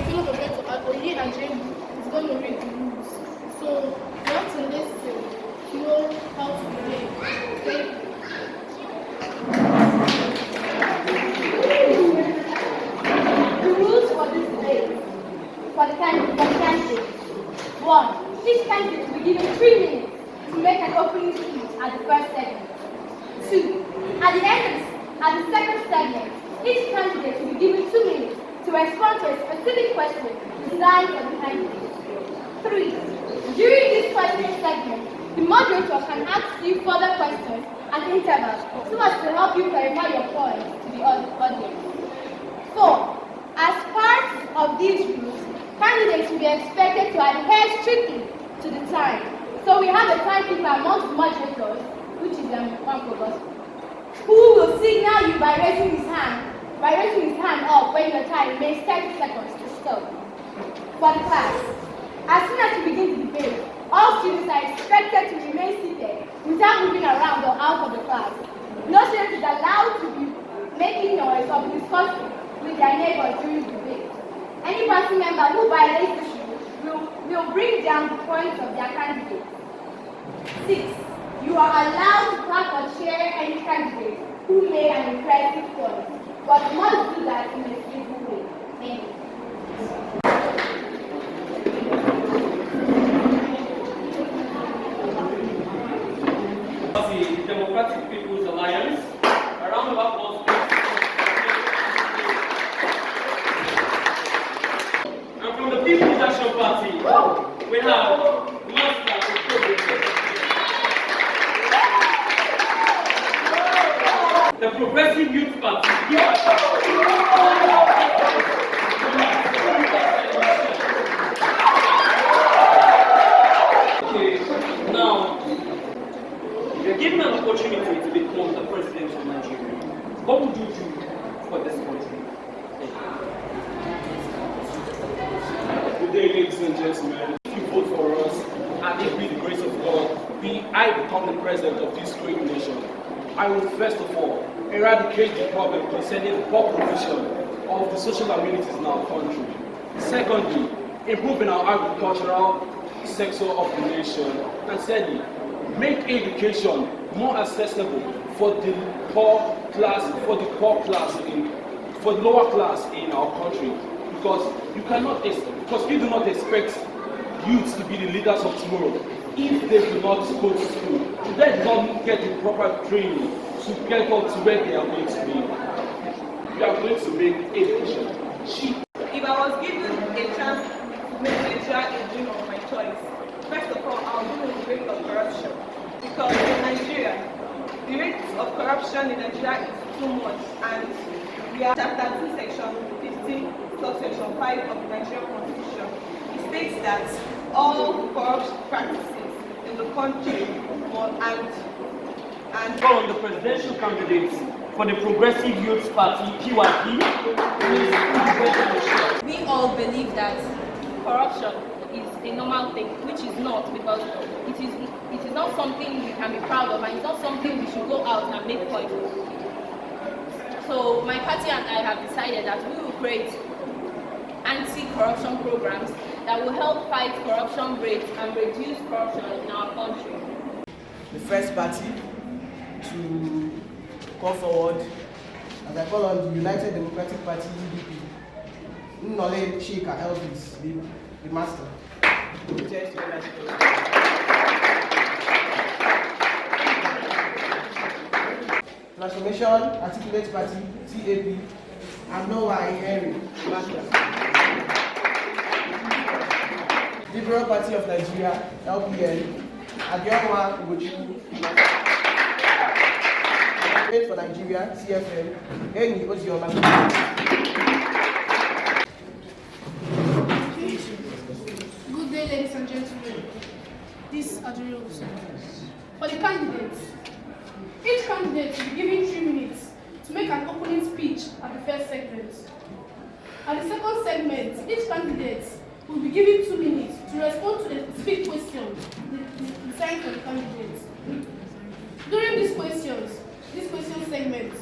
fellow professor Oye Ajay is going to read the rules. So you have to listen to know how to behave. The rules for this debate for the candidate. 1. Each candidate will be given 3 minutes to make an opening speech at the first segment. 2. At the second segment, each candidate will be given 2 minutes to respond to a specific question designed for the candidate. 3. During this question segment, the moderator can ask you further questions at intervals so as to help you clarify your points to the audience. 4. As part of these rules, candidates will be expected to adhere strictly to the time. So we have a timekeeper amongst the moderators, which is one provost, who will signal you by raising his hand up when your time remains 30 seconds to stop. For the class, as soon as we begin the debate, all students are expected to remain seated without moving around or out of the class. No student is allowed to be making noise or be discussing with their neighbors during the debate. Any party member who violates this rule will bring down the points of their candidate. 6. You are allowed to clap or cheer any candidate who made an impressive point, but must do that in a civil way. Thank you. The Democratic People's Alliance, a round of applause. And from the People's Action Party, we have Master the Progressive Youth Party. Okay, now you're given an opportunity to become the president of Nigeria. What would you do for this country? Good day, ladies and gentlemen. If you vote for us, and if with the grace of God, I become the president of this great nation, I will first of all eradicate the problem concerning the poor provision of the social amenities in our country. Secondly, improving our agricultural sector of the nation. And thirdly, make education more accessible for the lower class in our country, because we do not expect youths to be the leaders of tomorrow if they do not go to school, if they do not get the proper training to get up to where they are going to be. We are going to make education cheap. If I was given a chance to make Nigeria a dream of my choice, first of all, I would do the rate of corruption. Because in Nigeria, the rate of corruption in Nigeria is too much, and we are chapter 2, section 15, subsection 5 of the Nigerian Constitution. It states that all corrupt practices in the country and From the presidential candidates for the Progressive Youth Party, PYP, we all believe that corruption is a normal thing, which is not, because it is not something we can be proud of, and it's not something we should go out and make point of. So my party and I have decided that we will create anti-corruption programs that will help fight corruption rates and reduce corruption in our country. The first party to come forward, as I call on the United Democratic Party, UDP, Nnole Sheikha Elvis, the master. Transformation Articulate Party, TAP, and Noah Henry, master. Liberal Party of Nigeria, LPN, Adionwa Ugochukwu, Faith for Nigeria, CFM, Eni Ozioma. Good day, ladies and gentlemen. These are the rules. For the candidates, each candidate will be given 3 minutes to make an opening speech at the first segment. At the second segment, each candidate will be given 2 minutes to respond to the specific questions designed for the candidates. During this question segment,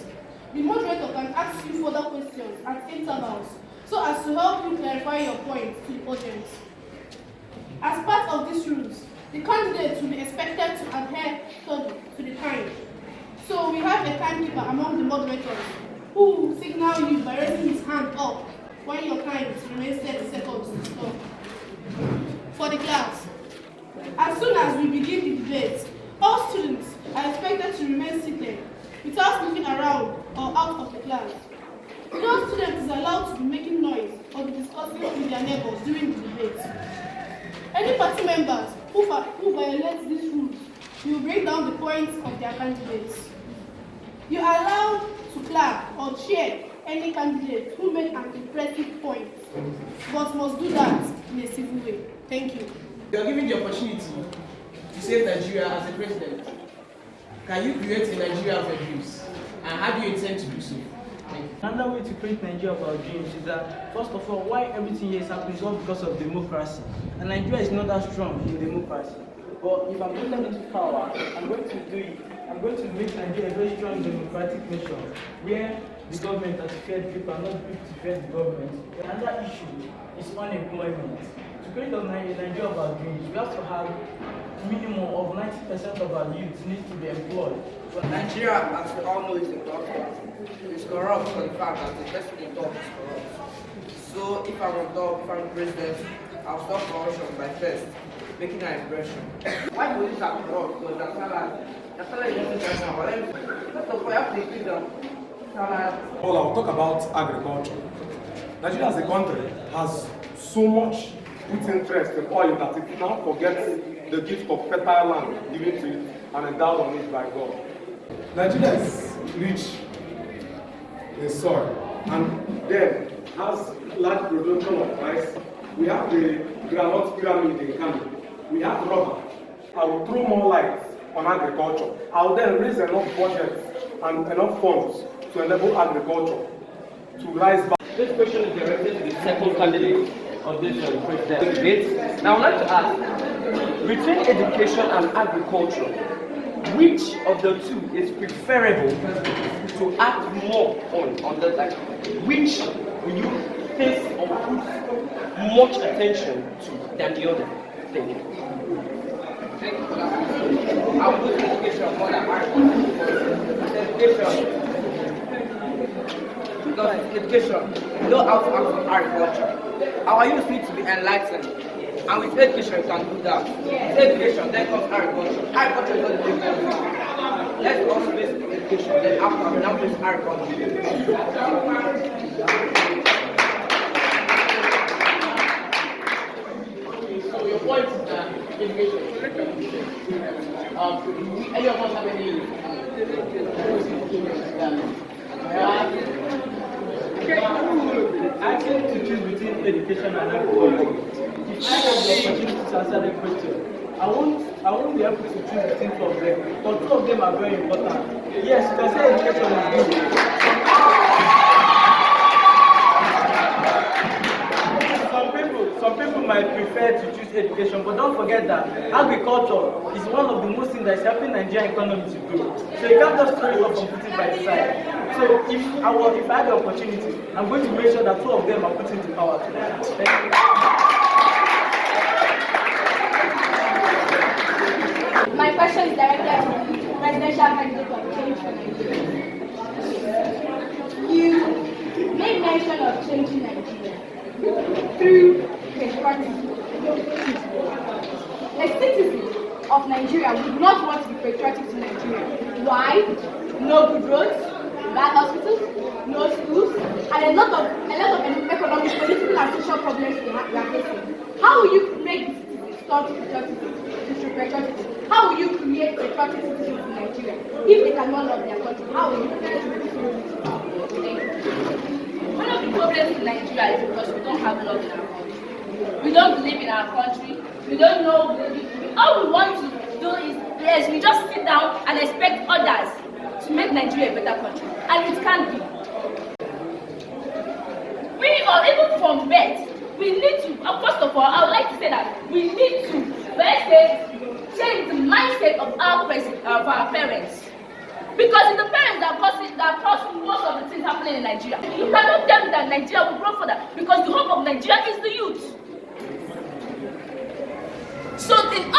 the moderator can ask you further questions at intervals so as to help you clarify your point to the audience. As part of these rules, the candidates will be expected to adhere to the time. So we have a timekeeper among the moderators who will signal you by raising his hand up when your time remains 30 seconds to stop. For the class, as soon as we begin the debate, all students are expected to remain seated without moving around or out of the class. No student is allowed to be making noise or be discussing with their neighbors during the debate. Any party members who violate these rules will break down the points of their candidates. You are allowed to clap or cheer any candidate who made an impressive point, but must do that in a civil way. Thank you. You are given the opportunity to save Nigeria as a president. Can you create a Nigeria of your dreams? And how do you intend to do so? Thank you. Another way to create Nigeria of our dreams is that, first of all, why everything here is happening is all because of democracy. And Nigeria is not that strong in democracy. But if I'm voted into power, I'm going to do it. I'm going to make Nigeria a very strong democratic nation where the government has to fear the people and not the people to fear the government. Another issue is unemployment. To create a Nigeria of our dreams, we have to have a minimum of 90% of our youth needs to be employed. Nigeria, as we all know, is a corrupt. It's corrupt for the fact that the person in top is corrupt. So if I'm on top, if I'm president, I'll stop corruption by first making an impression. Why police are corrupt? Because that's how I use it right now. First of all, you have to increase them. Well, I'll talk about agriculture. Nigeria as a country has so much its interest in oil that it now forgets the gift of fertile land given to it and endowed on it by God. Nigeria is rich in soil and then has large production of rice. We have the granite pyramid in Kano. We have rubber. I will throw more light on agriculture. I will then raise enough budget and enough funds to enable agriculture to rise back. This question is directed to the second candidate of this presidential debate. Now, I would like to ask, between education and agriculture, which of the two is preferable to act more on the like? Which will you face or put much attention to than the other? Thank you. Thank you for that. I will put education more than education. Because education, you know how to act on agriculture. Our youth need to be enlightened. And with education, you can do that. With education, then comes agriculture. Agriculture is not the thing. Let's also base education, then after, now base agriculture. So your point is that education. Any of us have any I tend to choose between education and agriculture. If I have the opportunity to answer the question, I won't be able to choose between two of them, but two of them are very important. Yes, you can say education is good. Some people might prefer to choose education, but don't forget that agriculture is one of the most things that's helping Nigerian economy to grow. So you can't just throw it off and put it by the side. So if I had the opportunity, I'm going to make sure that two of them are put into power today. Thank you. My question is directed to the presidential candidate of change for Nigeria. You made mention of changing Nigeria through patriotism. A citizen of Nigeria would not want to be patriotic to Nigeria. Why? No good roads, bad hospitals, no schools, and a lot of economic, political, and social problems we are facing. How will you make the citizens turn to patriotism? How will you create patriotic citizens in Nigeria if they cannot love their country? How will you create it? One of the problems in Nigeria is because we don't have love in our country. We don't believe in our country. We don't know. All we want to do is, yes, we just sit down and expect others to make Nigeria a better country. And it can't be. We, or even from birth, we need to, first of all, I would like to say that we need to, first say, change the mindset of our parents. Because it's the parents that cause most of the things happening in Nigeria. You cannot tell me that Nigeria will grow further because the hope of Nigeria is the youth. So in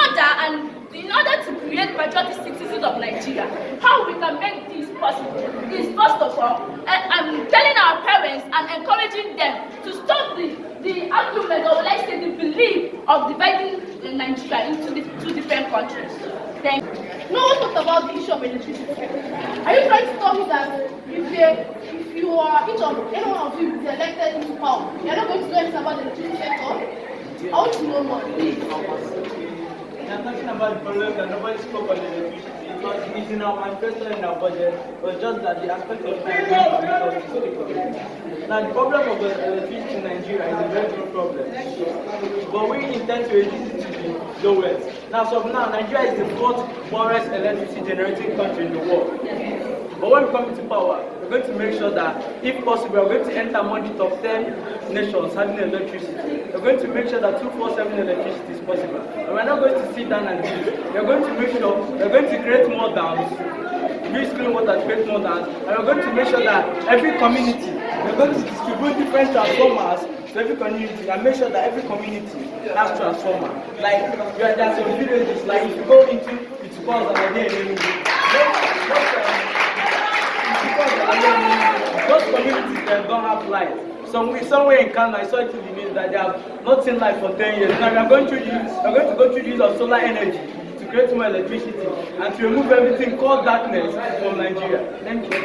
order to create patriotic citizens of Nigeria, how we can make this possible is first of all, I'm telling our parents and encouraging them to stop the argument, or let's say the belief of dividing Nigeria into the two different countries. Thank you. No one talked about the issue of electricity. Are you trying to tell me that if you are any one of you is elected into power, you are not going to do anything about the electricity sector? I want to know more, please. I'm talking about the problem that nobody spoke on the electricity. It's in our manifesto and our budget, but just that the aspect of now the problem of electricity in Nigeria is a very big problem. But we intend to reduce it to the lowest. So now Nigeria is the fourth poorest electricity generating country in the world. But when we come into power, we're going to make sure that, if possible, we're going to enter among the top 10 nations having electricity. We're going to make sure that 24/7 electricity is possible. And we're not going to sit down and do it. We're going to make sure we're going to create more dams, use clean water to create more dams, and we're going to make sure that every community, we're going to distribute different transformers to every community and make sure that every community has transformer. Like there are some villages, like if you go into it's called those communities that don't have light. Somewhere in Canada, I saw it in the news that they have not seen light for 10 years. Now we are going to go through the use of solar energy to create more electricity and to remove everything called darkness from Nigeria. Thank you.